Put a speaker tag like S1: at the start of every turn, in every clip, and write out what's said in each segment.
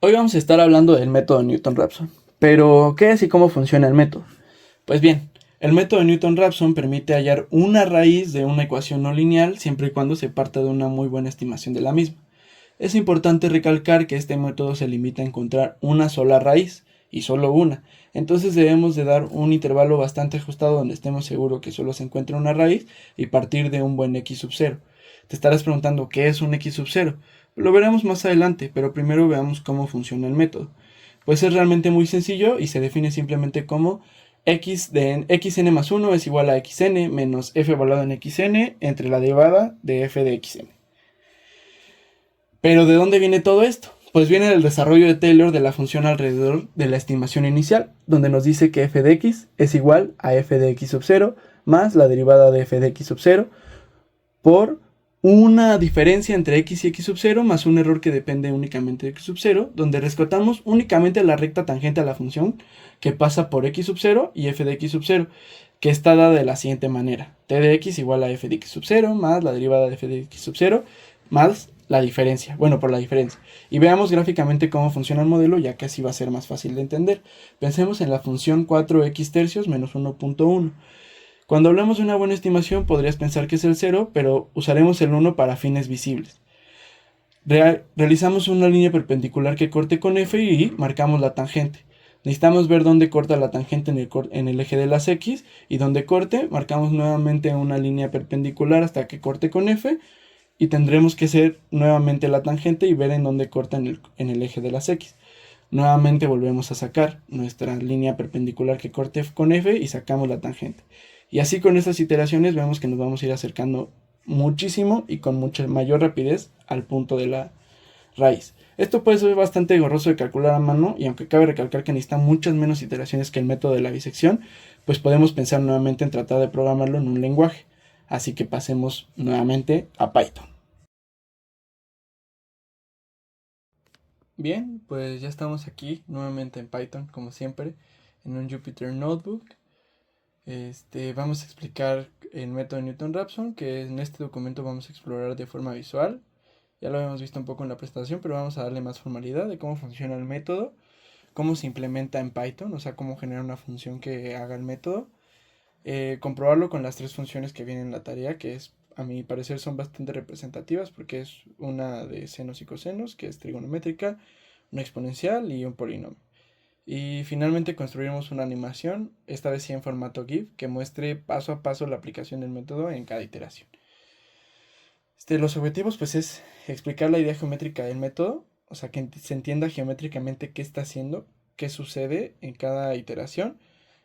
S1: Hoy vamos a estar hablando del método Newton-Raphson. Pero, ¿qué es y cómo funciona el método? Pues bien, el método Newton-Raphson permite hallar una raíz de una ecuación no lineal siempre y cuando se parta de una muy buena estimación de la misma. Es importante recalcar que este método se limita a encontrar una sola raíz, y solo una. Entonces debemos de dar un intervalo bastante ajustado donde estemos seguros que solo se encuentra una raíz y partir de un buen x sub 0. Te estarás preguntando qué es un x sub 0. Lo veremos más adelante, pero primero veamos cómo funciona el método. Pues es realmente muy sencillo y se define simplemente como x de xn más 1 es igual a xn menos f evaluado en xn entre la derivada de f de xn. Pero ¿de dónde viene todo esto? Pues viene del desarrollo de Taylor de la función alrededor de la estimación inicial, donde nos dice que f de x es igual a f de x sub 0 más la derivada de f de x sub 0 por una diferencia entre x y x sub 0 más un error que depende únicamente de x sub 0, donde rescatamos únicamente la recta tangente a la función que pasa por x sub 0 y f de x sub 0, que está dada de la siguiente manera: t de x igual a f de x sub 0 más la derivada de f de x sub 0 más la diferencia, bueno, por la diferencia. Y veamos gráficamente cómo funciona el modelo, ya que así va a ser más fácil de entender. Pensemos en la función 4x tercios menos 1.1. Cuando hablamos de una buena estimación podrías pensar que es el 0, pero usaremos el 1 para fines visibles. Realizamos una línea perpendicular que corte con f y marcamos la tangente. Necesitamos ver dónde corta la tangente en el eje de las x, y donde corte marcamos nuevamente una línea perpendicular hasta que corte con f, y tendremos que hacer nuevamente la tangente y ver en dónde corta en el eje de las x. Nuevamente volvemos a sacar nuestra línea perpendicular que corte con f y sacamos la tangente. Y así con estas iteraciones vemos que nos vamos a ir acercando muchísimo y con mucha mayor rapidez al punto de la raíz. Esto puede ser bastante engorroso de calcular a mano, y aunque cabe recalcar que necesita muchas menos iteraciones que el método de la bisección, pues podemos pensar nuevamente en tratar de programarlo en un lenguaje. Así que pasemos nuevamente a Python. Bien, pues ya estamos aquí nuevamente en Python, como siempre, en un Jupyter Notebook. Vamos a explicar el método Newton-Raphson, que en este documento vamos a explorar de forma visual. Ya lo habíamos visto un poco en la presentación, pero vamos a darle más formalidad de cómo funciona el método, cómo se implementa en Python, o sea, cómo generar una función que haga el método, comprobarlo con las tres funciones que vienen en la tarea, que es, a mi parecer, son bastante representativas, porque es una de senos y cosenos, que es trigonométrica, una exponencial y un polinomio. Y finalmente construiremos una animación, esta vez sí en formato GIF, que muestre paso a paso la aplicación del método en cada iteración. Los objetivos pues es explicar la idea geométrica del método, o sea, que se entienda geométricamente qué está haciendo, qué sucede en cada iteración,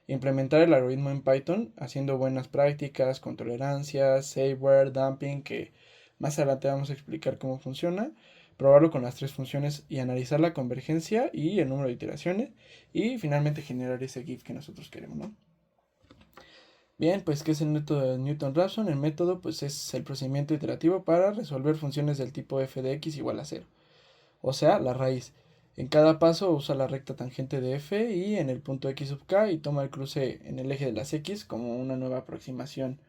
S1: implementar el algoritmo en Python haciendo buenas prácticas con tolerancias, saveware, dumping, que más adelante vamos a explicar cómo funciona, probarlo con las tres funciones y analizar la convergencia y el número de iteraciones, y finalmente generar ese GIF que nosotros queremos, ¿no? Bien, pues ¿qué es el método de Newton-Raphson? El método pues es el procedimiento iterativo para resolver funciones del tipo f de x igual a 0, o sea, la raíz. En cada paso usa la recta tangente de f y en el punto x sub k, y toma el cruce en el eje de las x como una nueva aproximación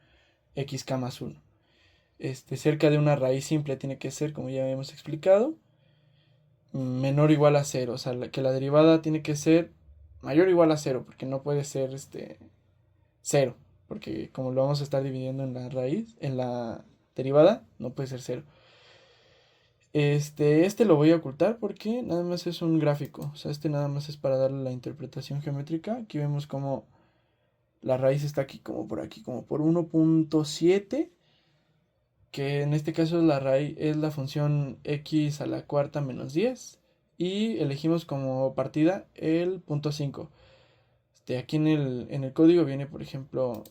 S1: xk más 1. Cerca de una raíz simple tiene que ser, como ya habíamos explicado, menor o igual a 0, o sea, que la derivada tiene que ser mayor o igual a 0, porque no puede ser 0, porque como lo vamos a estar dividiendo en la raíz, en la derivada, no puede ser 0. Lo voy a ocultar porque nada más es un gráfico, o sea, nada más es para darle la interpretación geométrica. Aquí vemos como la raíz está aquí, como por aquí, como por 1.7, que en este caso la raíz es la función x a la cuarta menos 10, y elegimos como partida el punto 5. Aquí en el código viene, por ejemplo,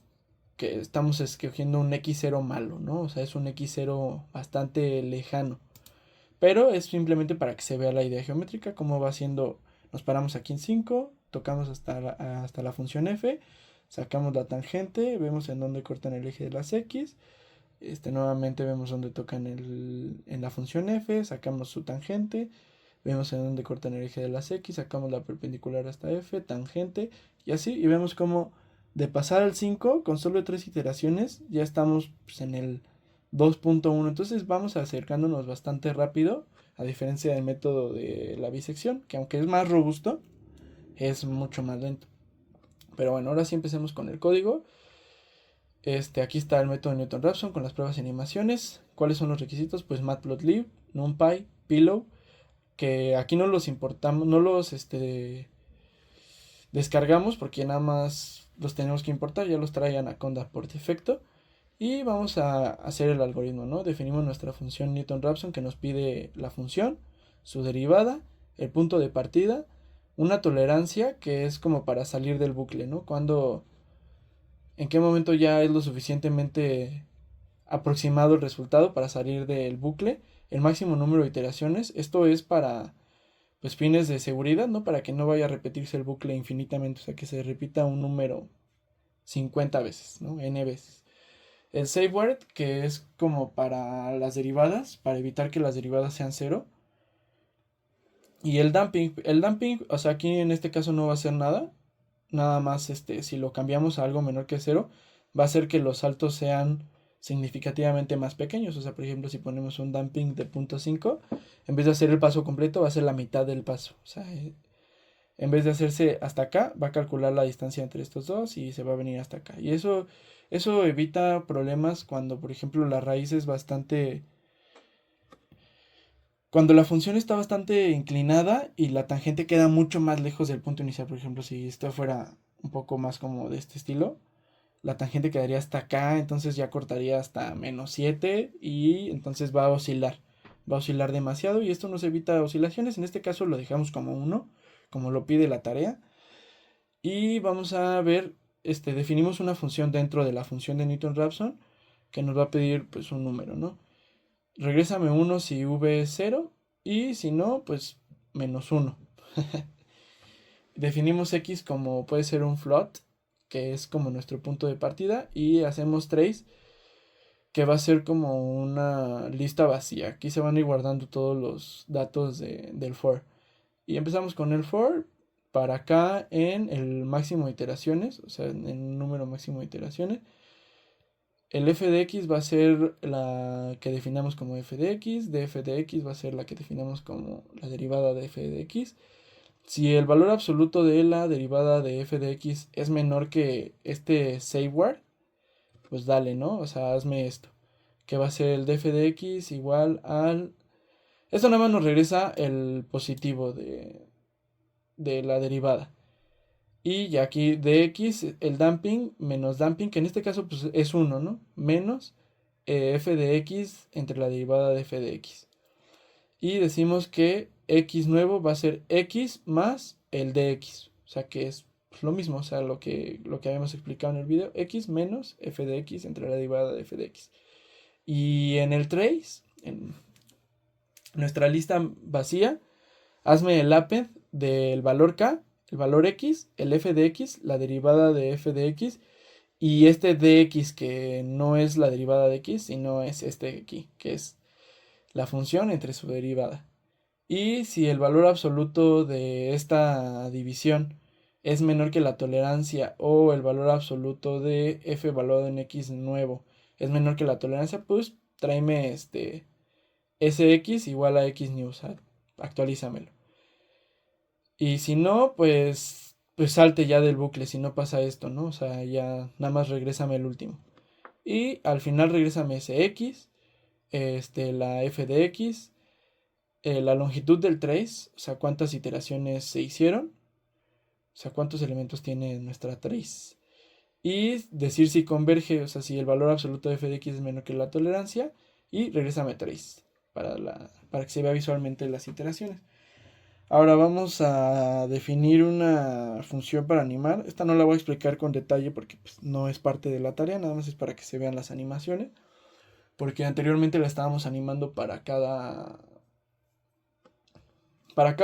S1: que estamos escogiendo un x0 malo, ¿no? O sea, es un x0 bastante lejano. Pero es simplemente para que se vea la idea geométrica, cómo va siendo. Nos paramos aquí en 5, tocamos hasta la función f, sacamos la tangente, vemos en dónde cortan el eje de las x. Nuevamente vemos dónde tocan en la función f, sacamos su tangente, vemos en dónde cortan el eje de las x, sacamos la perpendicular hasta f, tangente, y así, y vemos cómo de pasar al 5 con solo 3 iteraciones ya estamos pues, en el 2.1. Entonces vamos acercándonos bastante rápido a diferencia del método de la bisección, que aunque es más robusto, es mucho más lento. Pero bueno, ahora sí empecemos con el código. Aquí está el método Newton-Raphson con las pruebas y animaciones. ¿Cuáles son los requisitos? Pues Matplotlib, NumPy, Pillow, que aquí no los importamos, no los descargamos porque nada más los tenemos que importar, ya los trae Anaconda por defecto. Y vamos a hacer el algoritmo, ¿no? Definimos nuestra función Newton-Raphson que nos pide la función, su derivada, el punto de partida, una tolerancia que es como para salir del bucle, ¿no? En qué momento ya es lo suficientemente aproximado el resultado para salir del bucle, el máximo número de iteraciones. Esto es para pues fines de seguridad, ¿no? Para que no vaya a repetirse el bucle infinitamente, o sea, que se repita un número 50 veces, ¿no? N veces. El save word, que es como para las derivadas, para evitar que las derivadas sean cero. Y el dumping, o sea, aquí en este caso no va a hacer nada. Nada más, si lo cambiamos a algo menor que cero, va a hacer que los saltos sean significativamente más pequeños. O sea, por ejemplo, si ponemos un dumping de 0.5, en vez de hacer el paso completo, va a ser la mitad del paso. O sea, en vez de hacerse hasta acá, va a calcular la distancia entre estos dos y se va a venir hasta acá. Y eso evita problemas cuando, por ejemplo, la raíz es bastante... Cuando la función está bastante inclinada y la tangente queda mucho más lejos del punto inicial. Por ejemplo, si esto fuera un poco más como de este estilo, la tangente quedaría hasta acá, entonces ya cortaría hasta -7 y entonces va a oscilar. Va a oscilar demasiado y esto nos evita oscilaciones. En este caso lo dejamos como 1, como lo pide la tarea. Y vamos a ver, definimos una función dentro de la función de Newton-Raphson que nos va a pedir pues un número, ¿no? Regrésame 1 si v es 0 y si no, pues -1. Definimos x como puede ser un float, que es como nuestro punto de partida, y hacemos trace, que va a ser como una lista vacía. Aquí se van a ir guardando todos los datos del for. Y empezamos con el for para acá en el máximo de iteraciones, o sea, en un número máximo de iteraciones. El f de x va a ser la que definamos como f de x, de f de x va a ser la que definamos como la derivada de f de x. Si el valor absoluto de la derivada de f de x es menor que este save word, pues dale, ¿no? O sea, hazme esto, que va a ser el de f de x igual al... Esto nada más nos regresa el positivo de la derivada. Y ya aquí de x, el damping menos damping, que en este caso pues es 1, ¿no? Menos f de x entre la derivada de f de x. Y decimos que x nuevo va a ser x más el dx. O sea que es pues, lo mismo, o sea, lo que habíamos explicado en el video. X menos f de x entre la derivada de f de x. Y en el trace, en nuestra lista vacía, hazme el append del valor k, el valor x, el f de x, la derivada de f de x y este dx que no es la derivada de x, sino es este aquí, que es la función entre su derivada. Y si el valor absoluto de esta división es menor que la tolerancia o el valor absoluto de f evaluado en x nuevo es menor que la tolerancia, pues tráeme sx igual a x new, o sea, actualízamelo. Y si no, pues salte ya del bucle si no pasa esto, ¿no? O sea, ya nada más regrésame el último. Y al final regrésame ese x, la f de x, la longitud del trace, o sea, cuántas iteraciones se hicieron, o sea, cuántos elementos tiene nuestra trace. Y decir si converge, o sea, si el valor absoluto de f de x es menor que la tolerancia. Y regrésame trace para que se vea visualmente las iteraciones. Ahora vamos a definir una función para animar. Esta no la voy a explicar con detalle porque pues, no es parte de la tarea, nada más es para que se vean las animaciones. Porque anteriormente la estábamos animando para cada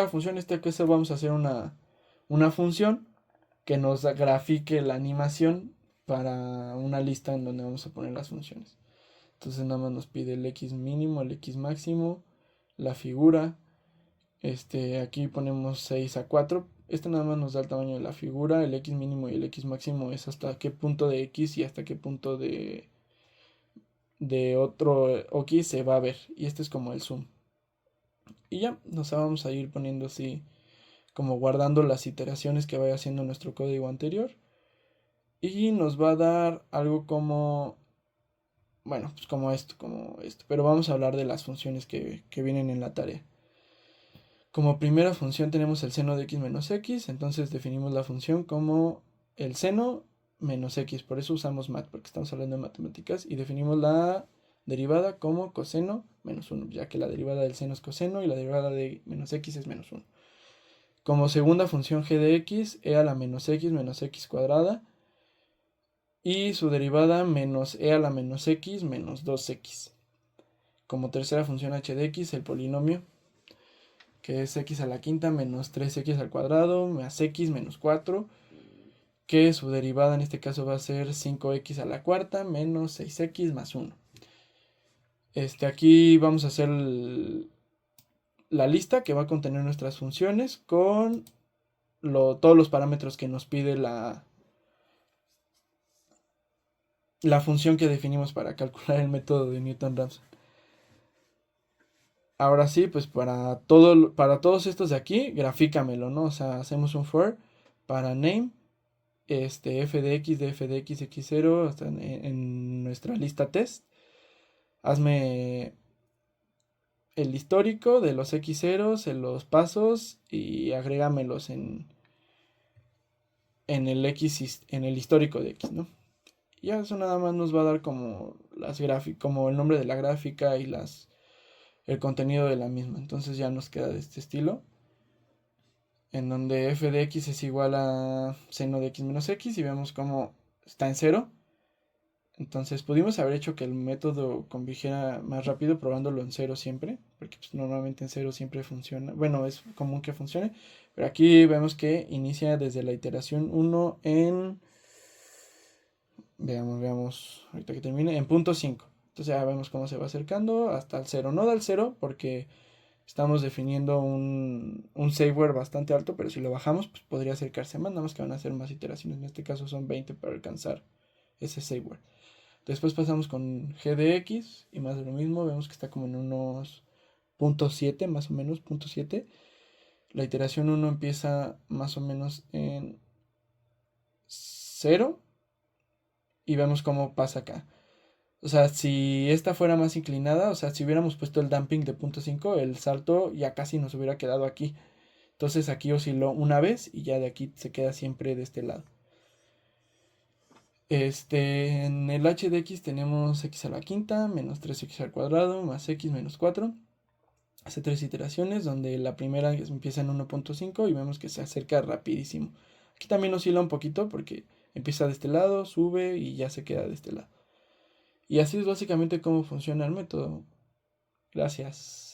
S1: función. En este caso vamos a hacer una función que nos grafique la animación para una lista en donde vamos a poner las funciones. Entonces nada más nos pide el x mínimo, el x máximo, la figura. Aquí ponemos 6 a 4. Nada más nos da el tamaño de la figura. El x mínimo y el x máximo es hasta qué punto de x y hasta qué punto de otro x se va a ver. Y este es como el zoom. Y ya, nos vamos a ir poniendo así, como guardando las iteraciones que vaya haciendo nuestro código anterior. Y nos va a dar algo como, bueno, pues como esto. Pero vamos a hablar de las funciones que vienen en la tarea. Como primera función tenemos el seno de x menos x, entonces definimos la función como el seno menos x, por eso usamos mat, porque estamos hablando de matemáticas, y definimos la derivada como coseno menos 1, ya que la derivada del seno es coseno y la derivada de menos x es menos 1. Como segunda función g de x, e a la menos x cuadrada, y su derivada menos e a la menos x menos 2x. Como tercera función h de x, el polinomio, que es x a la quinta menos 3x al cuadrado más x menos 4, que su derivada en este caso va a ser 5x a la cuarta menos 6x más 1. Aquí vamos a hacer la lista que va a contener nuestras funciones con todos los parámetros que nos pide la función que definimos para calcular el método de Newton-Raphson. Ahora sí, pues para todos estos de aquí, grafícamelo, ¿no? O sea, hacemos un for para name, f de x, x0, hasta en nuestra lista test. Hazme el histórico de los x0s, en los pasos, y agrégamelos en el histórico de x, ¿no? Ya eso nada más nos va a dar como como el nombre de la gráfica y el contenido de la misma. Entonces ya nos queda de este estilo, en donde f de x es igual a seno de x menos x, y vemos cómo está en 0. Entonces pudimos haber hecho que el método convergiera más rápido probándolo en 0 siempre, porque pues, normalmente en 0 siempre funciona. Bueno, es común que funcione, pero aquí vemos que inicia desde la iteración 1 en... Veamos, ahorita que termine, en punto 5. Entonces ya vemos cómo se va acercando hasta el 0. No da el 0 porque estamos definiendo un saveware bastante alto, pero si lo bajamos, pues podría acercarse más, nada más que van a hacer más iteraciones. En este caso son 20 para alcanzar ese saveware. Después pasamos con g de x y más de lo mismo, vemos que está como en unos 0.7, más o menos, 0.7. La iteración 1 empieza más o menos en 0 y vemos cómo pasa acá. O sea, si esta fuera más inclinada, o sea, si hubiéramos puesto el damping de 0.5, el salto ya casi nos hubiera quedado aquí. Entonces aquí osciló una vez y ya de aquí se queda siempre de este lado. En el h de x tenemos x a la quinta menos 3x al cuadrado más x menos 4. Hace 3 iteraciones donde la primera empieza en 1.5 y vemos que se acerca rapidísimo. Aquí también oscila un poquito porque empieza de este lado, sube y ya se queda de este lado. Y así es básicamente cómo funciona el método. Gracias.